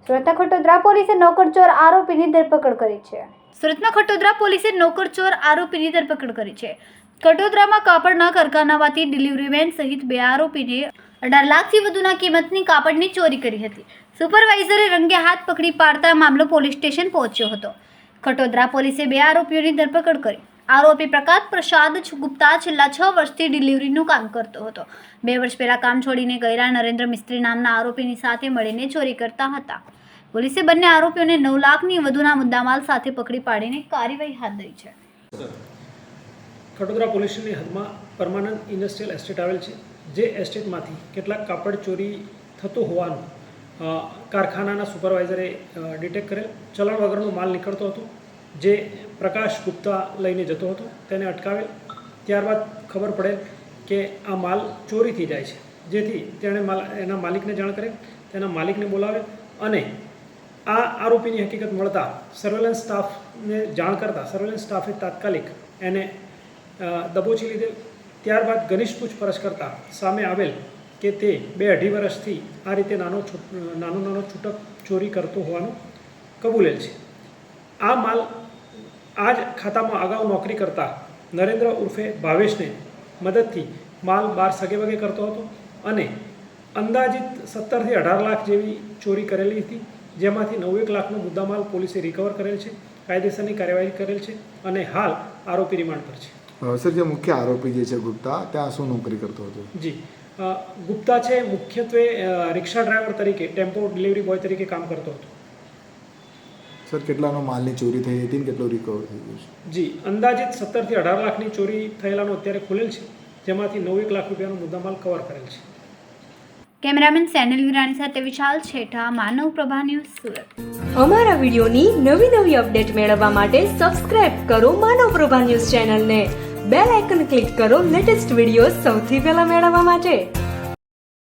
સુરતના ખટોદરા પોલીસે નોકરચોર આરોપીની ધરપકડ કરી છે. સુરતના ખટોદરા પોલીસે નોકરચોર આરોપીની ધરપકડ કરી છે. ખટોદરામાં કાપડના કારખાનામાંથી ડિલિવરી મેન સહિત 2 આરોપીને 18 લાખથી વધુના કિંમતની કાપડની ચોરી કરી હતી. સુપરવાઇઝરે રંગે હાથ પકડી પાડતા મામલો પોલીસ સ્ટેશન પહોંચ્યો હતો. ખટોદરા પોલીસે 2 આરોપીઓની ધરપકડ કરી. આરોપી પ્રકાશ પ્રસાદ ગુપ્તા છેલ્લા 6 વર્ષથી ડિલિવરીનું કામ કરતો હતો. 2 વર્ષ પહેલા કામ છોડીને ગયેલા નરેન્દ્ર મિસ્ત્રી નામના આરોપીની સાથે મળીને ચોરી કરતા હતા. પોલીસે બંને આરોપીઓને 9 લાખની વધુના મુદ્દામાલ સાથે પકડી પાડીને કાર્યવાહી હાથ ધરી છે. ખટોદરા પોલીસ સ્ટેશનની હદમાં પરમાનન્ટ ઇન્ડસ્ટ્રીયલ એસ્ટેટ આવેલ છે, જે એસ્ટેટમાંથી કેટલાક કાપડ ચોરી થતું હોવાનું કારખાનાના સુપરવાઇઝરે ડિટેક્ટ કરેલ. ચલણ વગરનો માલ નીકળતો હતો, જે પ્રકાશ ગુપ્તા લઈને જતો હતો. તેને અટકાવેલ. ત્યારબાદ ખબર પડેલ કે આ માલ ચોરી થઈ જાય છે, જેથી તેણે એના માલિકને જાણ કરેલ. તેના માલિકને બોલાવેલ અને આ આરોપીની હકીકત મળતા સર્વેલન્સ સ્ટાફને જાણ કરતાં સર્વેલન્સ સ્ટાફે તાત્કાલિક એને દબોચી લીધેલ. ત્યારબાદ ઘનિષ્ઠ પૂછપરછ કરતાં સામે આવેલ કે તે 2-2.5 વર્ષથી આ રીતે નાનો છૂટક ચોરી કરતો હોવાનું કબૂલેલ છે. આ માલ આ જ ખાતામાં અગાઉ નોકરી કરતા નરેન્દ્ર ઉર્ફે ભાવેશને મદદથી માલ બહાર સગેવગે કરતો હતો અને અંદાજિત 17 થી 18 લાખ જેવી ચોરી કરેલી હતી, જેમાંથી 9 લાખનો મુદ્દામાલ પોલીસે રિકવર કરેલ છે. કાયદેસરની કાર્યવાહી કરેલ છે અને હાલ આરોપી રિમાન્ડ પર છે. સર, જે મુખ્ય આરોપી જે છે ગુપ્તા, ત્યાં શું નોકરી કરતો હતો? જી, ગુપ્તા છે મુખ્યત્વે રિક્ષા ડ્રાઈવર તરીકે, ટેમ્પો ડિલિવરી બોય તરીકે કામ કરતો હતો. સર, કેટલાનો માલની ચોરી થઈ હતી અને કેટલો રિકવર થઈ ગયો છે? જી, અંદાજિત 17 થી 18 લાખની ચોરી થયેલાનો અત્યારે ખુલેલ છે, જેમાંથી 9 લાખ રૂપિયાનો મુદ્દામાલ કવર કરેલ છે. કેમેરામેન સેનિલ વિરાણી સાથે વિશાલ છેઠા, માનવ પ્રભા ન્યૂઝ, સુરત. અમારા વિડીયોની નવી અપડેટ મેળવવા માટે સબસ્ક્રાઇબ કરો માનવ પ્રભા ન્યૂઝ ચેનલને. બેલ આઇકન ક્લિક કરો લેટેસ્ટ વિડીયો સૌથી પહેલા મેળવવા માટે.